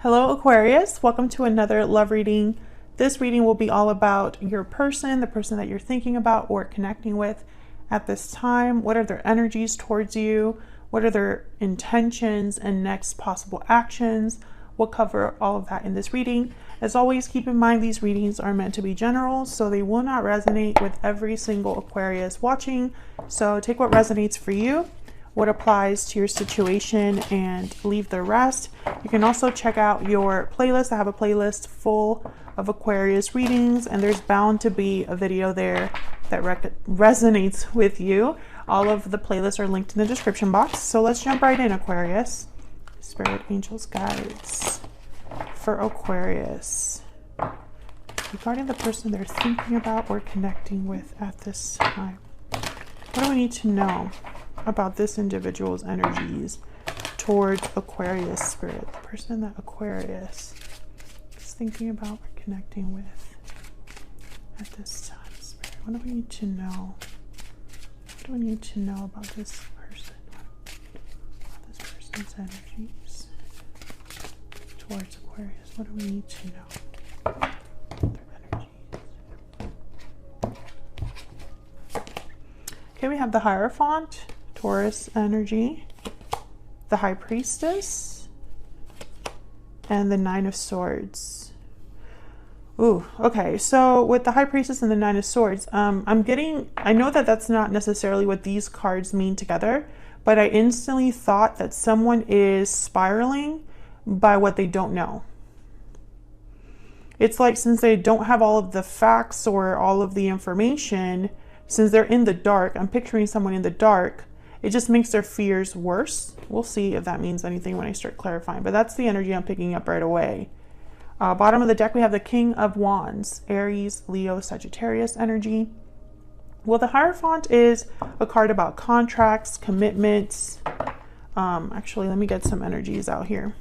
Hello Aquarius, welcome to another love reading. This reading will be all about your person, the person that you're thinking about or connecting with at this time. What are their energies towards you? What are their intentions and next possible actions? We'll cover all of that in this reading. As always, keep in mind these readings are meant to be general, so they will not resonate with every single Aquarius watching. So take what resonates for you, what applies to your situation, and leave the rest. You can also check out your playlist. I have a playlist full of Aquarius readings, and there's bound to be a video there that resonates with you. All of the playlists are linked in the description box. So let's jump right in, Aquarius. Spirit, angels, guides for Aquarius regarding the person they're thinking about or connecting with at this time. What do we need to know about this individual's energies towards Aquarius, Spirit? The person that Aquarius is thinking about or connecting with at this time, Spirit. What do we need to know? What do we need to know about this person? About this person's energies towards Aquarius. What do we need to know? Their energies. Okay, we have the Hierophant, Taurus energy, the High Priestess, and the Nine of Swords. Ooh, okay, so with the High Priestess and the Nine of Swords, I know that that's not necessarily what these cards mean together, but I instantly thought that someone is spiraling by what they don't know. It's like, since they don't have all of the facts or all of the information, since they're in the dark, I'm picturing someone in the dark, it just makes their fears worse. We'll see if that means anything when I start clarifying, but that's the energy I'm picking up right away. Bottom of the deck, we have the King of Wands, Aries, Leo, Sagittarius energy. Well, the Hierophant is a card about contracts, commitments. Actually, let me get some energies out here.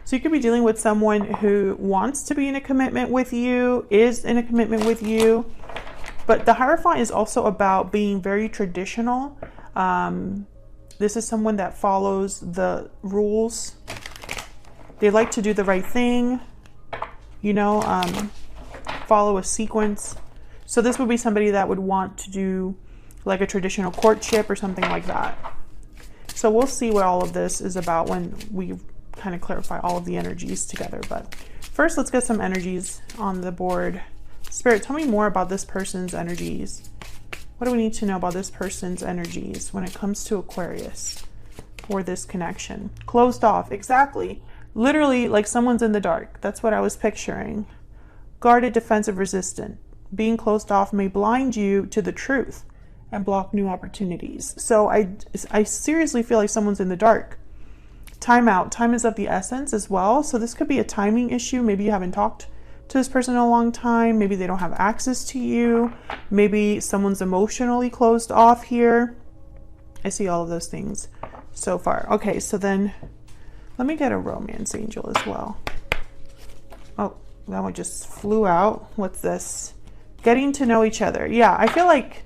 So you could be dealing with someone who wants to be in a commitment with you, is in a commitment with you. But the Hierophant is also about being very traditional. This is someone that follows the rules. They like to do the right thing, you know, follow a sequence. So this would be somebody that would want to do like a traditional courtship or something like that. So we'll see what all of this is about when we kind of clarify all of the energies together. But first, let's get some energies on the board. Spirit, tell me more about this person's energies. What do we need to know about this person's energies when it comes to Aquarius for this connection? Closed off, exactly. Literally, like someone's in the dark. That's what I was picturing. Guarded, defensive, resistant. Being closed off may blind you to the truth and block new opportunities. So I seriously feel like someone's in the dark. Time out. Time is of the essence as well. So this could be a timing issue. Maybe you haven't talked to this person in a long time. Maybe they don't have access to you. Maybe someone's emotionally closed off here. I see all of those things so far. Okay, so then let me get a romance angel as well. Oh, that one just flew out. What's this? Getting to know each other. Yeah, I feel like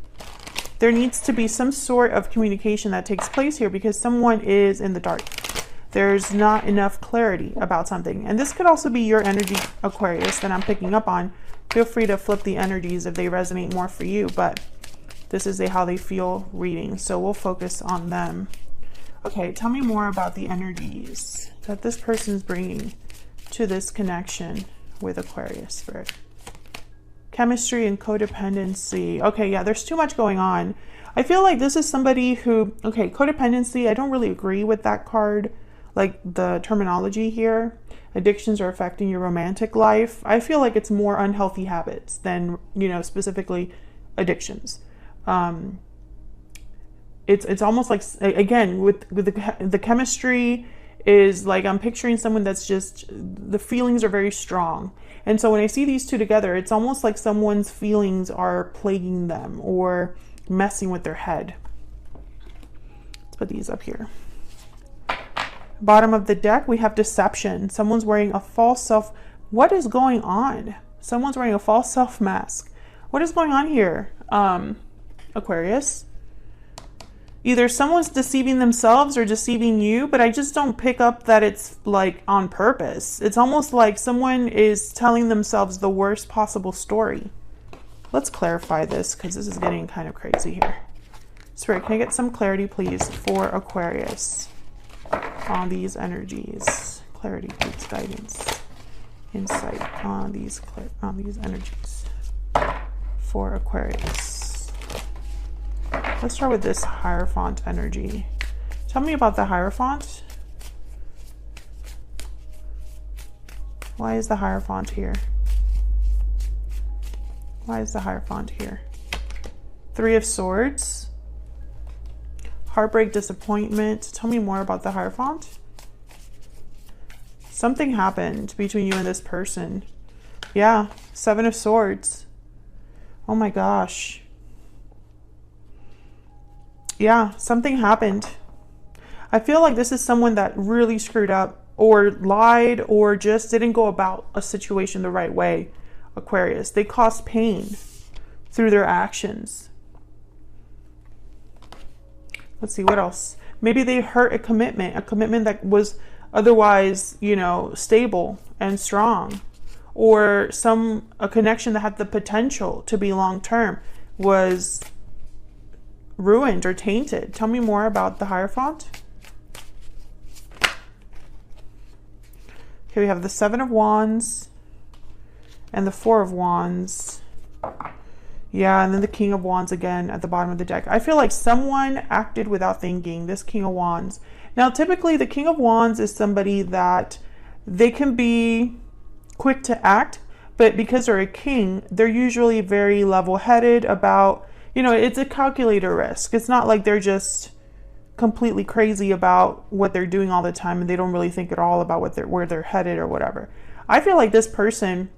there needs to be some sort of communication that takes place here because someone is in the dark. There's not enough clarity about something. And this could also be your energy, Aquarius, that I'm picking up on. Feel free to flip the energies if they resonate more for you, but this is a how they feel reading, so we'll focus on them. Okay, tell me more about the energies that this person's bringing to this connection with Aquarius, Spirit. Chemistry and codependency. Okay, yeah, there's too much going on. I feel like this is somebody who, okay, codependency, I don't really agree with that card. Like the terminology here, addictions are affecting your romantic life. I feel like it's more unhealthy habits than, you know, specifically addictions. It's almost like, again, with the chemistry is like, I'm picturing someone that's just, the feelings are very strong. And so when I see these two together, it's almost like someone's feelings are plaguing them or messing with their head. Let's put these up here. Bottom of the deck, we have deception. Someone's wearing a false self. What is going on? Someone's wearing a false self mask. What is going on here, Aquarius? either someone's deceiving themselves or deceiving you, but I just don't pick up that it's like on purpose. It's almost like someone is telling themselves the worst possible story. Let's clarify this because this is getting kind of crazy here. Spirit, can I get some clarity, please, for Aquarius on these energies? Clarity, please, guidance, insight on these energies for Aquarius. Let's start with this Hierophant energy. Tell me about the Hierophant. Why is the Hierophant here? Why is the Hierophant here? Three of Swords. Heartbreak, disappointment. Tell me more about the Hierophant. Something happened between you and this person. Yeah, Seven of Swords. Oh my gosh. Yeah, something happened. I feel like this is someone that really screwed up or lied or just didn't go about a situation the right way. Aquarius, they caused pain through their actions. Let's see, what else? Maybe they hurt a commitment that was otherwise, you know, stable and strong, or a connection that had the potential to be long-term was ruined or tainted. Tell me more about the Hierophant. Okay, we have the Seven of Wands and the Four of Wands. Yeah, and then the King of Wands again at the bottom of the deck. I feel like someone acted without thinking, this King of Wands. Now, typically the King of Wands is somebody that they can be quick to act, but because they're a king, they're usually very level-headed about, you know, it's a calculated risk. It's not like they're just completely crazy about what they're doing all the time and they don't really think at all about where they're headed or whatever. I feel like this person,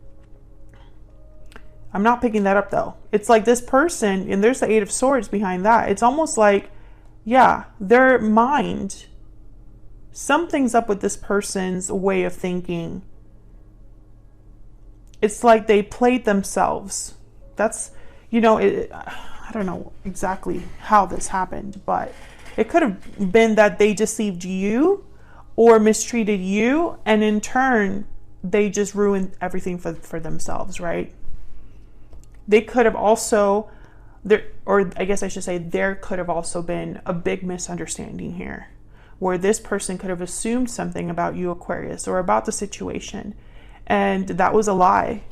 I'm not picking that up though. It's like this person, and there's the Eight of Swords behind that. It's almost like, yeah, their mind, something's up with this person's way of thinking. It's like they played themselves. That's, you know, I don't know exactly how this happened, but it could have been that they deceived you or mistreated you, and in turn, they just ruined everything for themselves, right? They could have also, or I guess I should say, there could have also been a big misunderstanding here, where this person could have assumed something about you, Aquarius, or about the situation, and that was a lie.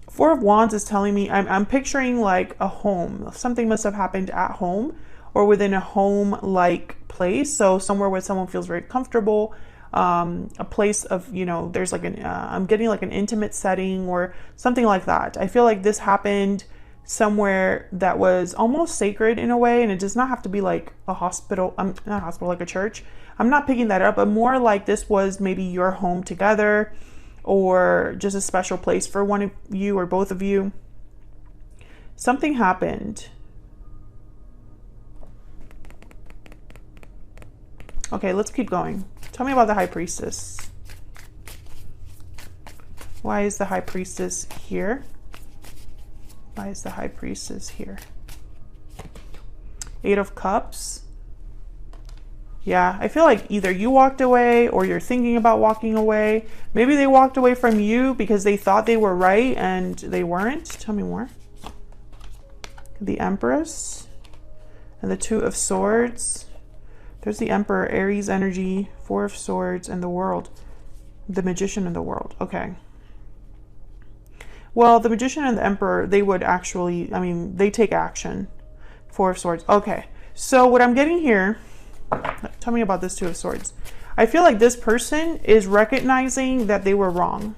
Four of Wands is telling me, I'm picturing like a home. Something must have happened at home or within a home-like place. So somewhere where someone feels very comfortable, a place of, you know, there's like I'm getting like an intimate setting or something like that. I feel like this happened somewhere that was almost sacred in a way, and it does not have to be like a hospital, not a hospital, like a church. I'm not picking that up, but more like this was maybe your home together, or just a special place for one of you or both of you. Something happened. Okay, let's keep going. Tell me about the High Priestess. Why is the High Priestess here? Why is the High Priestess here? Eight of Cups. Yeah, I feel like either you walked away or you're thinking about walking away. Maybe they walked away from you because they thought they were right and they weren't. Tell me more. The Empress and the Two of Swords. There's the Emperor, Aries energy, Four of Swords, and the World. The Magician and the World. Okay. Well, the Magician and the Emperor, they would actually, I mean, they take action. Four of Swords. Okay. So what I'm getting here, tell me about this Two of Swords. I feel like this person is recognizing that they were wrong,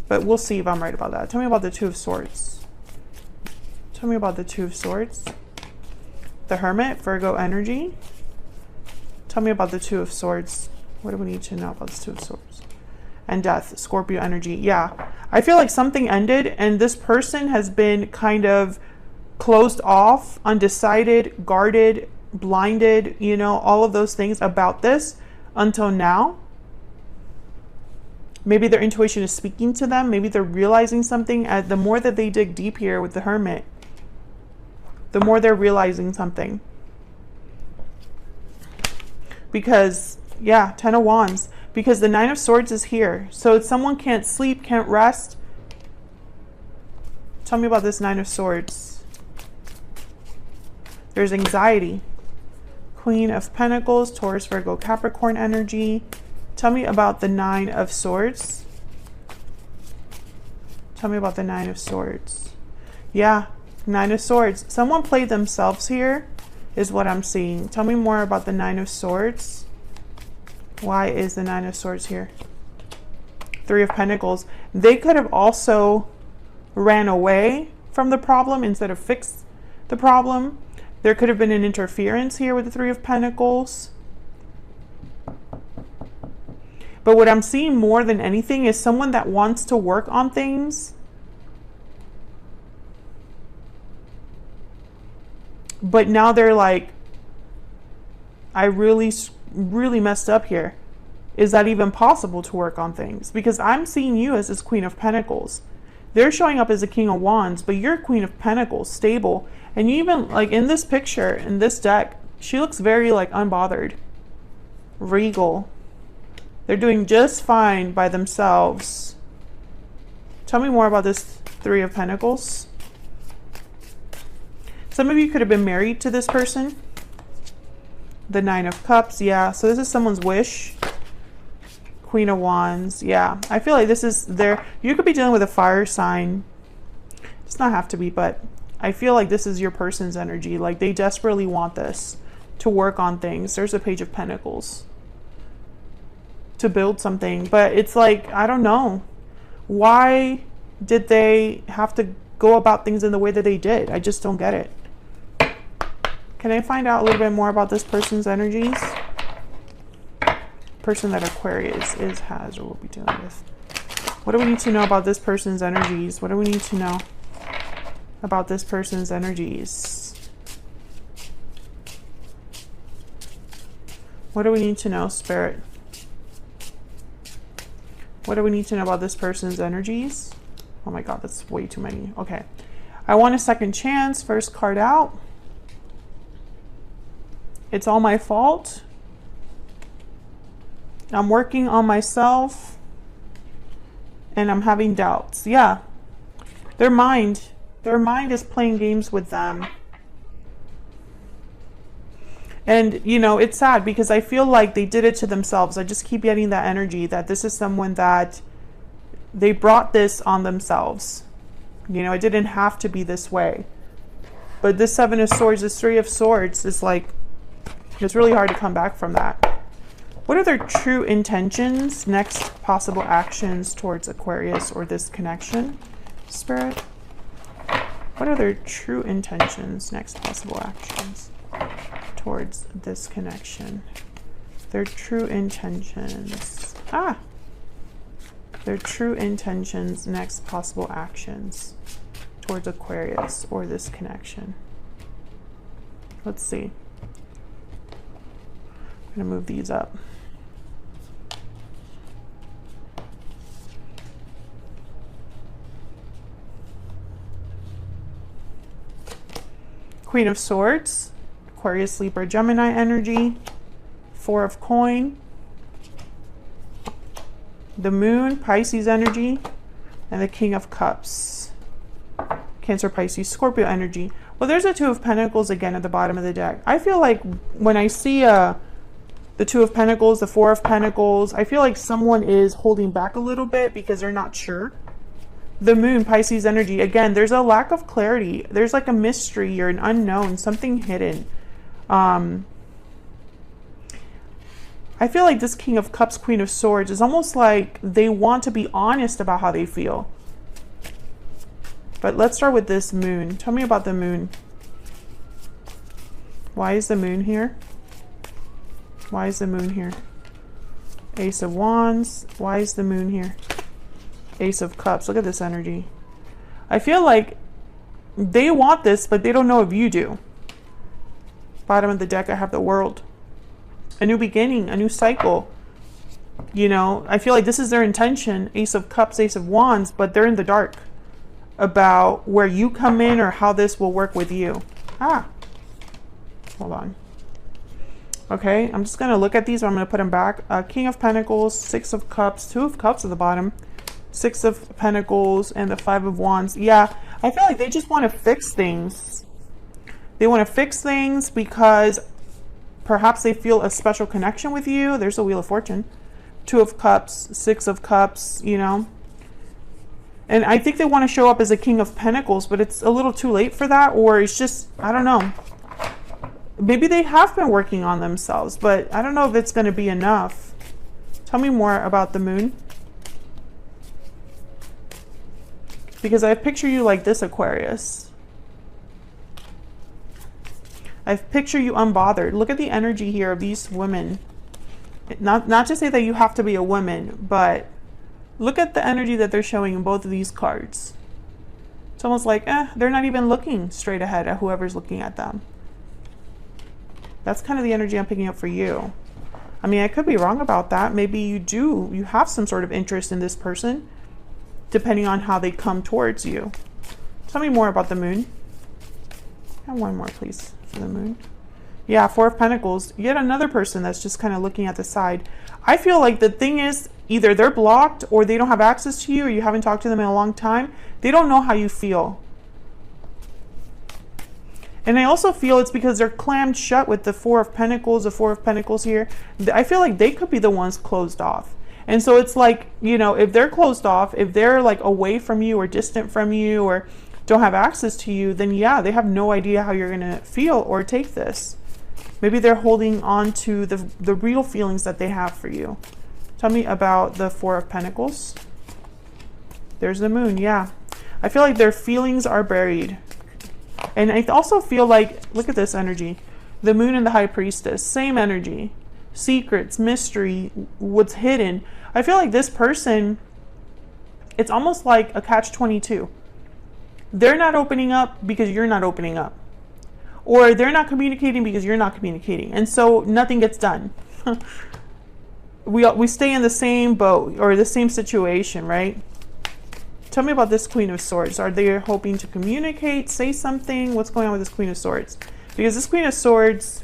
but we'll see if I'm right about that. Tell me about the Two of Swords. Tell me about the Two of Swords. The Hermit, Virgo energy. Tell me about the Two of Swords. What do we need to know about the Two of Swords? And Death, Scorpio energy. Yeah, I feel like something ended and this person has been kind of closed off, undecided, guarded, blinded, you know, all of those things about this until now. Maybe their intuition is speaking to them. Maybe they're realizing something. The more that they dig deep here with the Hermit, the more they're realizing something. Because, yeah, 10 of Wands. Because the 9 of Swords is here. So if someone can't sleep, can't rest. Tell me about this 9 of Swords. There's anxiety. Queen of Pentacles, Taurus, Virgo, Capricorn energy. Tell me about the 9 of Swords. Tell me about the 9 of Swords. Yeah, 9 of Swords. Someone played themselves here, is what I'm seeing. Tell me more about the 9 of Swords. Why is the 9 of Swords here? 3 of Pentacles. They could have also ran away from the problem instead of fixed the problem. There could have been an interference here with the 3 of Pentacles. But what I'm seeing more than anything is someone that wants to work on things, but now they're like, I really messed up here. Is that even possible to work on things? Because I'm seeing you as this Queen of Pentacles. They're showing up as a King of Wands, but you're Queen of Pentacles, stable. And you even, like in this picture, in this deck, she looks very like unbothered, regal. They're doing just fine by themselves. Tell me more about this 3 of Pentacles. Some of you could have been married to this person. The 9 of Cups, yeah. So this is someone's wish. Queen of Wands, yeah. I feel like this is their, you could be dealing with a fire sign. It's not have to be, but I feel like this is your person's energy. Like they desperately want this to work on things. There's a Page of Pentacles. To build something, but it's like, I don't know. Why did they have to go about things in the way that they did? I just don't get it. Can I find out a little bit more about this person's energies? Person that Aquarius is, has, or will be dealing with. What do we need to know about this person's energies? What do we need to know about this person's energies? What do we need to know, Spirit? What do we need to know about this person's energies? Oh my God, that's way too many. Okay. I want a second chance. First card out. It's all my fault. I'm working on myself. And I'm having doubts. Yeah. Their mind is playing games with them. And, you know, it's sad because I feel like they did it to themselves. I just keep getting that energy that this is someone that they brought this on themselves. You know, it didn't have to be this way. But this 7 of Swords, this 3 of Swords is like, it's really hard to come back from that. What are their true intentions, next possible actions towards Aquarius or this connection, Spirit? What are their true intentions, next possible actions towards this connection? Their true intentions. Their true intentions, next possible actions towards Aquarius or this connection. Let's see. I'm gonna move these up. Queen of Swords, Aquarius, Libra, Gemini energy, 4 of coin, the Moon, Pisces energy, and the King of Cups, Cancer, Pisces, Scorpio energy. Well, there's a 2 of Pentacles again at the bottom of the deck. I feel like when I see the 2 of Pentacles, the 4 of Pentacles, I feel like someone is holding back a little bit because they're not sure. The Moon, Pisces energy, again, there's a lack of clarity. There's like a mystery or an unknown, something hidden. I feel like this King of Cups, Queen of Swords is almost like they want to be honest about how they feel. But let's start with this Moon. Tell me about the Moon. Why is the Moon here? Why is the Moon here? Ace of Wands. Why is the Moon here? Ace of Cups. Look at this energy. I feel like they want this, but they don't know if you do. Bottom of the deck, I have the World. A new beginning, a new cycle. You know, I feel like this is their intention. Ace of Cups, Ace of Wands, but they're in the dark about where you come in or how this will work with you. Ah, hold on. Okay, I'm just going to look at these. I'm going to put them back. King of Pentacles, Six of Cups, Two of Cups at the bottom, Six of Pentacles, and the Five of Wands. Yeah, I feel like they just want to fix things. They want to fix things because perhaps they feel a special connection with you. There's a Wheel of Fortune. Two of Cups, Six of Cups, you know. And I think they want to show up as a King of Pentacles, but it's a little too late for that, or it's just, I don't know. Maybe they have been working on themselves, but I don't know if it's going to be enough. Tell me more about the Moon. Because I picture you like this, Aquarius. I picture you unbothered. Look at the energy here of these women. Not to say that you have to be a woman, but look at the energy that they're showing in both of these cards. It's almost like, they're not even looking straight ahead at whoever's looking at them. That's kind of the energy I'm picking up for you. I mean, I could be wrong about that. Maybe you have some sort of interest in this person, depending on how they come towards you. Tell me more about the Moon. And one more, please, for the Moon. Yeah, Four of Pentacles. Yet another person that's just kind of looking at the side. I feel like the thing is, either they're blocked or they don't have access to you, or you haven't talked to them in a long time. They don't know how you feel. And I also feel it's because they're clammed shut with the Four of Pentacles, the Four of Pentacles here. I feel like they could be the ones closed off. And so it's like, you know, if they're closed off, if they're like away from you or distant from you or don't have access to you, then yeah, they have no idea how you're going to feel or take this. Maybe they're holding on to the real feelings that they have for you. Tell me about the Four of Pentacles. There's the Moon, yeah. I feel like their feelings are buried. And I also feel like, look at this energy. The Moon and the High Priestess, same energy. Secrets, mystery, what's hidden. I feel like this person, it's almost like a catch-22. They're not opening up because you're not opening up. Or they're not communicating because you're not communicating. And so nothing gets done. We stay in the same boat or the same situation, right? Tell me about this Queen of Swords. Are they hoping to communicate, say something? What's going on with this Queen of Swords? Because this Queen of Swords,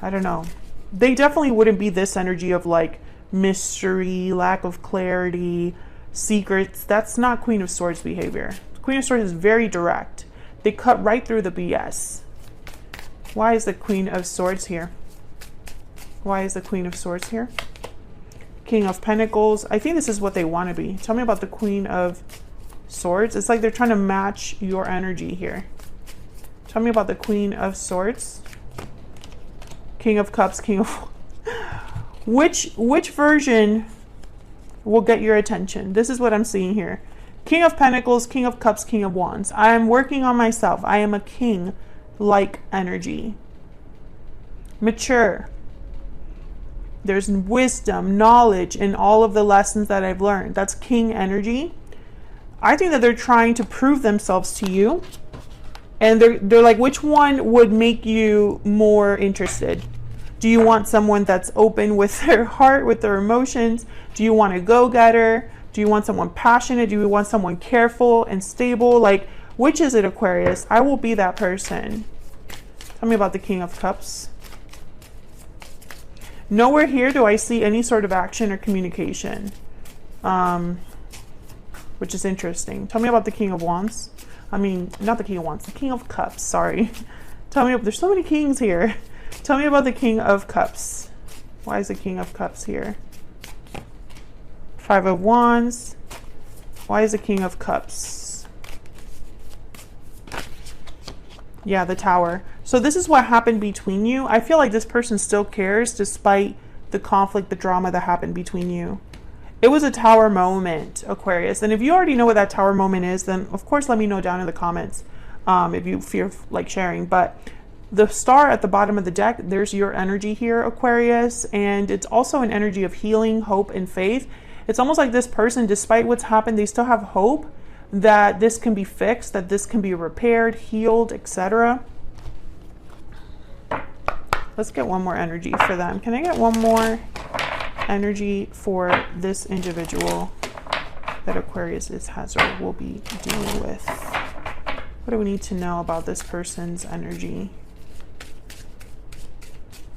I don't know. They definitely wouldn't be this energy of like mystery, lack of clarity, secrets. That's not Queen of Swords behavior. Queen of Swords is very direct. They cut right through the BS. Why is the Queen of Swords here? Why is the Queen of Swords here? King of Pentacles. I think this is what they want to be. Tell me about the Queen of Swords. It's like they're trying to match your energy here. Tell me about the Queen of Swords. King of Cups, King of... Which version will get your attention? This is what I'm seeing here. King of Pentacles, King of Cups, King of Wands. I am working on myself. I am a king-like energy. Mature. There's wisdom, knowledge in all of the lessons that I've learned. That's king energy. I think that they're trying to prove themselves to you. And they're like, which one would make you more interested? Do you want someone that's open with their heart, with their emotions? Do you want a go-getter? Do you want someone passionate? Do you want someone careful and stable? Like, which is it, Aquarius? I will be that person. Tell me about the King of Cups. Nowhere here do I see any sort of action or communication, which is interesting. Tell me about the King of Wands. I mean, not the King of Wands, the King of Cups, sorry. Tell me, there's so many kings here. Tell me about the King of Cups. Why is the King of Cups here? Five of Wands. Why is the King of Cups? Yeah, the Tower. So this is what happened between you. I feel like this person still cares despite the conflict, the drama that happened between you. It was a Tower moment, Aquarius. And if you already know what that Tower moment is, then of course let me know down in the comments if you feel like sharing. But the star at the bottom of the deck, there's your energy here, Aquarius. And it's also an energy of healing, hope, and faith. It's almost like this person, despite what's happened, they still have hope that this can be fixed, that this can be repaired, healed, etc. Let's get one more energy for them. Can I get one more energy for this individual that Aquarius has or will be dealing with? What do we need to know about this person's energy?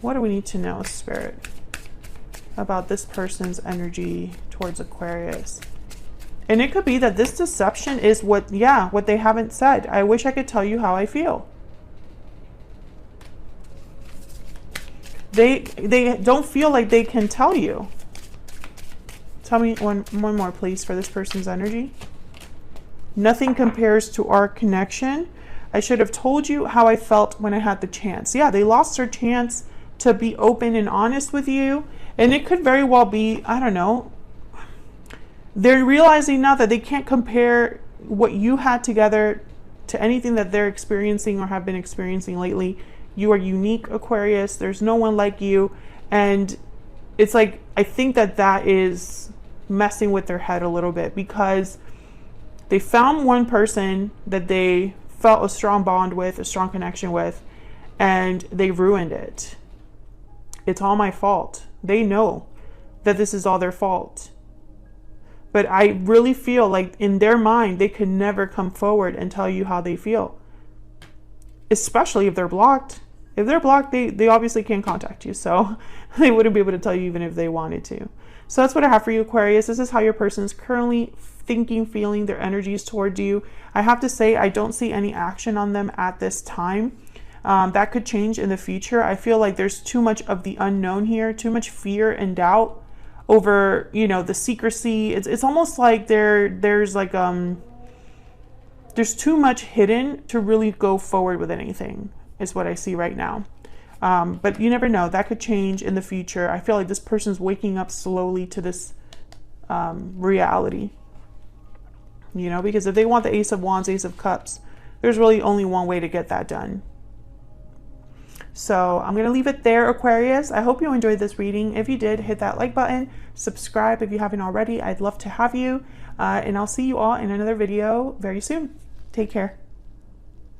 What do we need to know, Spirit, about this person's energy towards Aquarius? And it could be that this deception is what they haven't said. I wish I could tell you how I feel. They don't feel like they can tell you. Tell me one more, please, for this person's energy. Nothing compares to our connection. I should have told you how I felt when I had the chance. Yeah, they lost their chance to be open and honest with you. And it could very well be, I don't know, they're realizing now that they can't compare what you had together to anything that they're experiencing or have been experiencing lately. You are unique, Aquarius. There's no one like you. And it's like, I think that is messing with their head a little bit, because they found one person that they felt a strong bond with, a strong connection with, and they ruined it. It's all my fault. They know that this is all their fault. But I really feel like in their mind, they could never come forward and tell you how they feel. Especially if they're blocked. If they're blocked, they obviously can't contact you. So they wouldn't be able to tell you even if they wanted to. So that's what I have for you, Aquarius. This is how your person is currently thinking, feeling, their energies towards you. I have to say, I don't see any action on them at this time. That could change in the future. I feel like there's too much of the unknown here, too much fear and doubt over, you know, the secrecy. It's almost like there's like there's too much hidden to really go forward with anything, is what I see right now. But you never know, that could change in the future. I feel like this person's waking up slowly to this reality, you know, because if they want the Ace of Wands, Ace of Cups, there's really only one way to get that done. So I'm going to leave it there, Aquarius. I hope you enjoyed this reading. If you did, hit that like button, subscribe if you haven't already. I'd love to have you. And I'll see you all in another video very soon. Take care.